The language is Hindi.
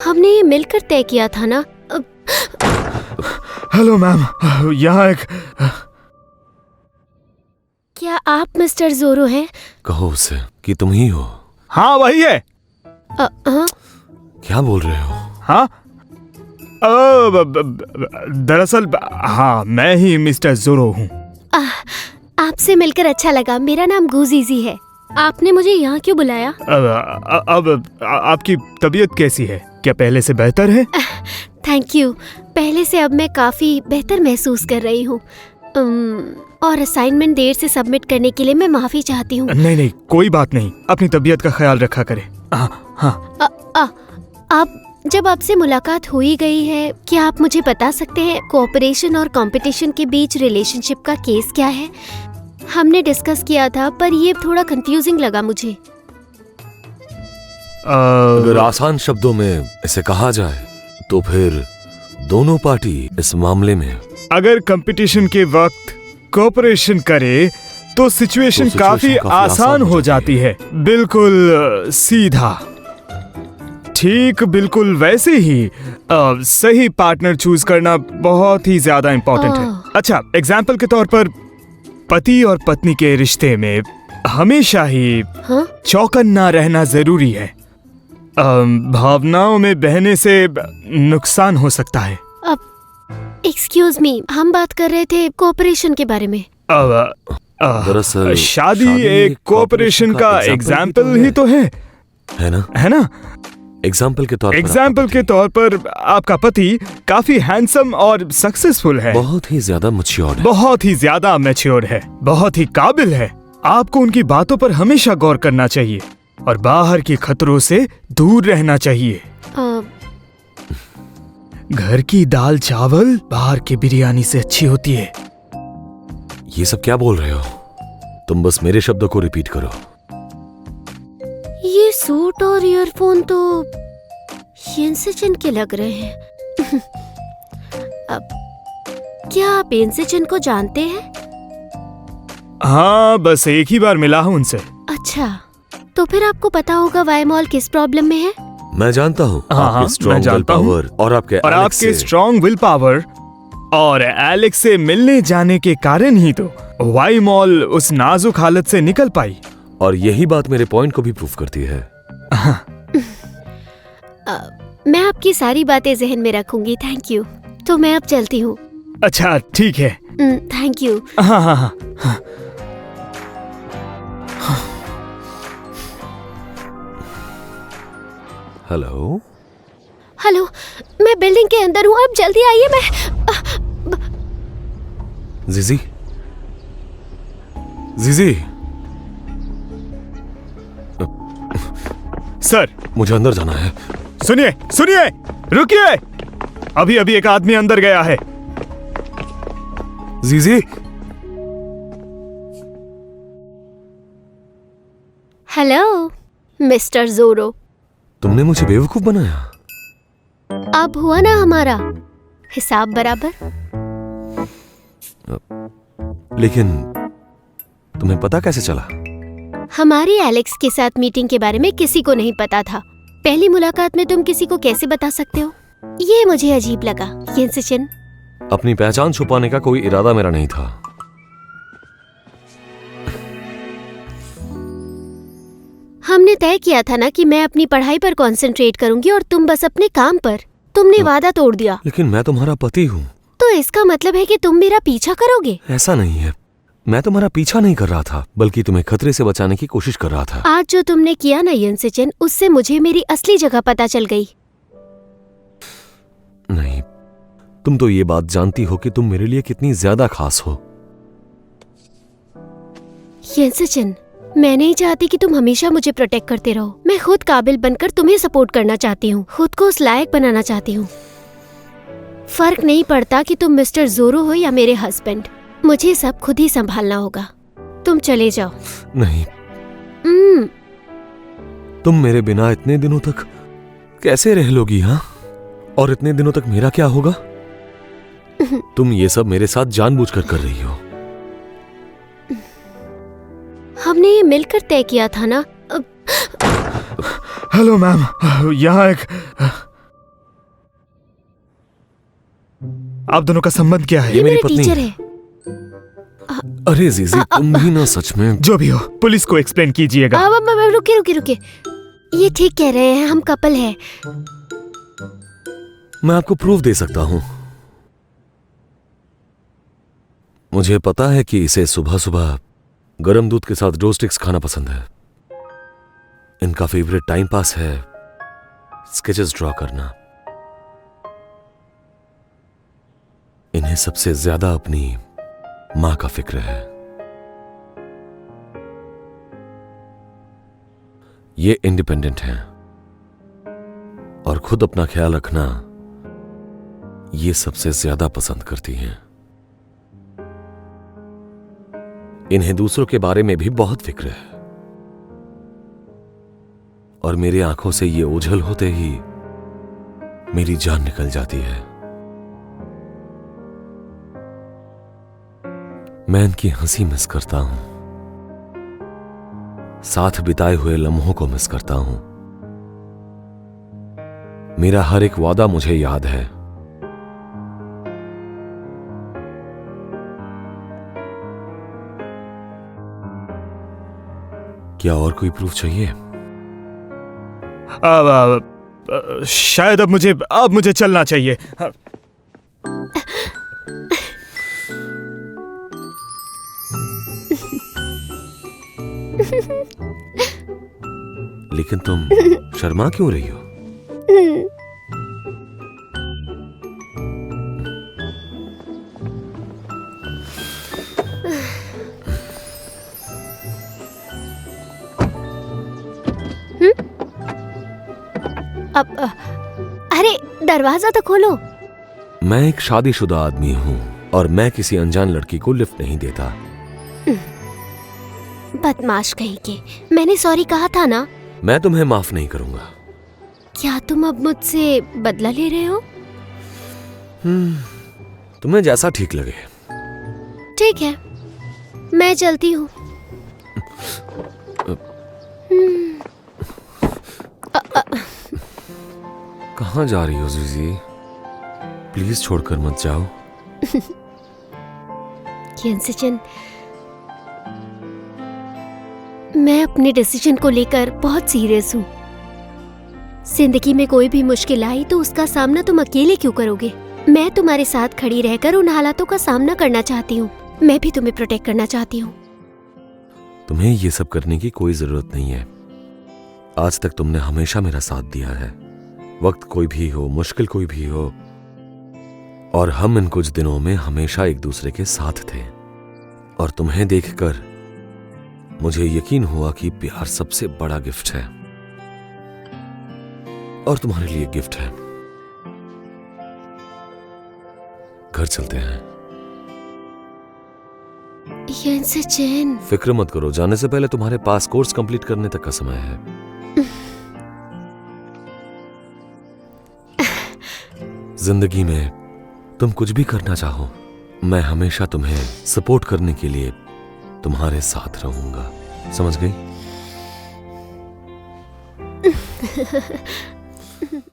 हमने ये मिलकर तय किया था ना। हेलो मैम, यहाँ एक... क्या आप मिस्टर जोरो हैं? कहो उससे कि तुम ही हो। हाँ वही है। हाँ? क्या बोल रहे हो? हाँ दरअसल हाँ मैं ही मिस्टर जोरो हूँ। आपसे मिलकर अच्छा लगा। मेरा नाम गुजीजी है। आपने मुझे यहाँ क्यों बुलाया? अब आपकी तबीयत कैसी है? क्या पहले से बेहतर है? Thank you. पहले से अब मैं काफी बेहतर महसूस कर रही हूँ। और असाइनमेंट देर से सबमिट करने के लिए मैं माफी चाहती हूँ। नहीं कोई बात नहीं, अपनी तबीयत का ख्याल रखा करें। हाँ। आप जब आपसे मुलाकात हो ही गई है, क्या आप मुझे बता सकते हैं कोऑपरेशन और कंपटीशन के बीच रिलेशनशिप का केस क्या है? हमने डिस्कस किया था पर ये थोड़ा कंफ्यूजिंग लगा मुझे। अगर आसान शब्दों में इसे कहा जाए तो फिर दोनों पार्टी इस मामले में अगर कंपटीशन के वक्त कोऑपरेशन करे तो सिचुएशन काफी आसान हो जाती है। बिल्कुल सीधा। ठीक बिल्कुल वैसे ही सही पार्टनर चूज करना बहुत ही ज्यादा इम्पोर्टेंट है। अच्छा, एग्जाम्पल के तौर पर पति और पत्नी के रिश्ते में हमेशा ही चौकन्ना रहना जरूरी है। भावनाओं में बहने से नुकसान हो सकता है। एक्सक्यूज मी, हम बात कर रहे थे कोऑपरेशन के बारे में। दरअसल शादी एक कोऑपरेशन का एग्जाम्पल ही तो है ना? एग्जाम्पल के तौर पर आपका पति काफी हैंडसम और सक्सेसफुल है। बहुत ही ज्यादा मैच्योर्ड है, बहुत ही काबिल है। आपको उनकी बातों पर हमेशा गौर करना चाहिए और बाहर के खतरों से दूर रहना चाहिए। घर की दाल चावल बाहर की बिरयानी से अच्छी होती है। ये सब क्या बोल रहे हो? तुम बस मेरे शब्दों को रिपीट करो। ये सूट और ईयरफोन तो येनसेचिन के लग रहे हैं। अब क्या आप येनसेचिन को जानते हैं? हाँ, बस एक ही बार मिला हूँ उनसे। अच्छा, तो फिर आपको पता होगा वाई मॉल किस प्रॉब्लम में है। मैं जानता हूँ। हाँ, स्ट्रॉन्ग विल पावर और आपके स्ट्रॉन्ग विल पावर और एलेक्स से मिलने जाने के कारण ही तो वाई मॉल उस नाजुक हालत से निकल पाई। और यही बात मेरे पॉइंट को भी प्रूफ करती है। मैं आपकी सारी बातें जहन में रखूंगी। Thank you. तो मैं अब चलती हूँ। अच्छा ठीक है। Thank you. हाँ। हेलो, मैं बिल्डिंग के अंदर हूँ, आप जल्दी आइए। मैं जीजी सर, मुझे अंदर जाना है। सुनिए, रुकिए। अभी एक आदमी अंदर गया है। जीजी, हेलो मिस्टर जोरो। तुमने मुझे बेवकूफ बनाया। अब हुआ ना हमारा हिसाब बराबर। लेकिन तुम्हें पता कैसे चला? हमारी एलेक्स के साथ मीटिंग के बारे में किसी को नहीं पता था। पहली मुलाकात में तुम किसी को कैसे बता सकते हो? ये मुझे अजीब लगा। येनसेचिन, अपनी पहचान छुपाने का कोई इरादा मेरा नहीं था। हमने तय किया था ना कि मैं अपनी पढ़ाई पर कंसंट्रेट करूंगी और तुम बस अपने काम पर। तुमने वादा तोड़ दिया। लेकिन मैं तुम्हारा पति हूँ। तो इसका मतलब है कि तुम मेरा पीछा करोगे? ऐसा नहीं है, मैं तुम्हारा पीछा नहीं कर रहा था, बल्कि तुम्हें खतरे से बचाने की कोशिश कर रहा था। आज जो तुमने किया ना येनसेचिन, उससे मुझे मेरी असली जगह पता चल गई। नहीं, तुम तो ये बात जानती हो कि तुम मेरे लिए कितनी ज्यादा खास हो। येनसेचिन, मैं नहीं चाहती कि तुम हमेशा मुझे प्रोटेक्ट करते रहो। मैं खुद काबिल बनकर तुम्हें सपोर्ट करना चाहती हूँ, खुद को उस लायक बनाना चाहती हूँ। फर्क नहीं पड़ता कि तुम मिस्टर जोरो हो या मेरे हस्बैंड, मुझे सब खुद ही संभालना होगा। तुम चले जाओ। नहीं, तुम मेरे बिना इतने दिनों तक कैसे रह लोगी? हाँ, और इतने दिनों तक मेरा क्या होगा? तुम ये सब मेरे साथ जानबूझकर कर रही हो। हमने ये मिलकर तय किया था ना। हेलो मैम, यहाँ एक... आप दोनों का संबंध क्या है? ये मेरी मेरे पत्नी टीचर है। अरे जीजी, तुम भी ना सच में। जो भी हो, पुलिस को एक्सप्लेन कीजिएगा। अब रुके। ये ठीक कह रहे हैं, हम कपल हैं। मैं आपको प्रूफ दे सकता हूं। मुझे पता है कि इसे सुबह सुबह गरम दूध के साथ डो स्टिक्स खाना पसंद है। इनका फेवरेट टाइम पास है स्केचेस ड्रॉ करना। इन्हें सबसे ज्यादा अपनी मां का फिक्र है। ये इंडिपेंडेंट हैं और खुद अपना ख्याल रखना ये सबसे ज्यादा पसंद करती हैं। इन्हें दूसरों के बारे में भी बहुत फिक्र है और मेरी आंखों से ये ओझल होते ही मेरी जान निकल जाती है। मैं इनकी हंसी मिस करता हूं, साथ बिताए हुए लम्हों को मिस करता हूं। मेरा हर एक वादा मुझे याद है। क्या और कोई प्रूफ चाहिए? शायद अब मुझे चलना चाहिए। लेकिन तुम शर्मा क्यों रही हो? अरे दरवाजा तो खोलो। मैं एक शादीशुदा आदमी हूं और मैं किसी अनजान लड़की को लिफ्ट नहीं देता। बदमाश कहीं के। मैंने सॉरी कहा था ना। मैं तुम्हें माफ नहीं करूंगा। क्या तुम अब मुझसे बदला ले रहे हो? तुम्हें जैसा ठीक लगे। ठीक है, मैं चलती हूँ। कहाँ जा रही हो जीजी? प्लीज छोड़कर मत जाओ। सचिन, मैं अपने डिसीजन को लेकर बहुत सीरियस हूँ। जिंदगी में कोई भी मुश्किल आई तो उसका सामना तुम अकेले क्यों करोगे? मैं तुम्हारे साथ खड़ी रहकर उन हालातों का सामना करना चाहती हूँ। मैं भी तुम्हें प्रोटेक्ट करना चाहती हूँ। तुम्हें ये सब करने की कोई जरूरत नहीं है। आज तक तुमने हमेशा मेरा साथ दिया है, वक्त कोई भी हो, मुश्किल कोई भी हो, और हम इन कुछ दिनों में हमेशा एक दूसरे के साथ थे। और तुम्हें देखकर मुझे यकीन हुआ कि प्यार सबसे बड़ा गिफ्ट है और तुम्हारे लिए गिफ्ट है। घर चलते हैं। सचिन, फिक्र मत करो, जाने से पहले तुम्हारे पास कोर्स कंप्लीट करने तक का समय है। जिंदगी में तुम कुछ भी करना चाहो, मैं हमेशा तुम्हें सपोर्ट करने के लिए तुम्हारे साथ रहूंगा। समझ गई?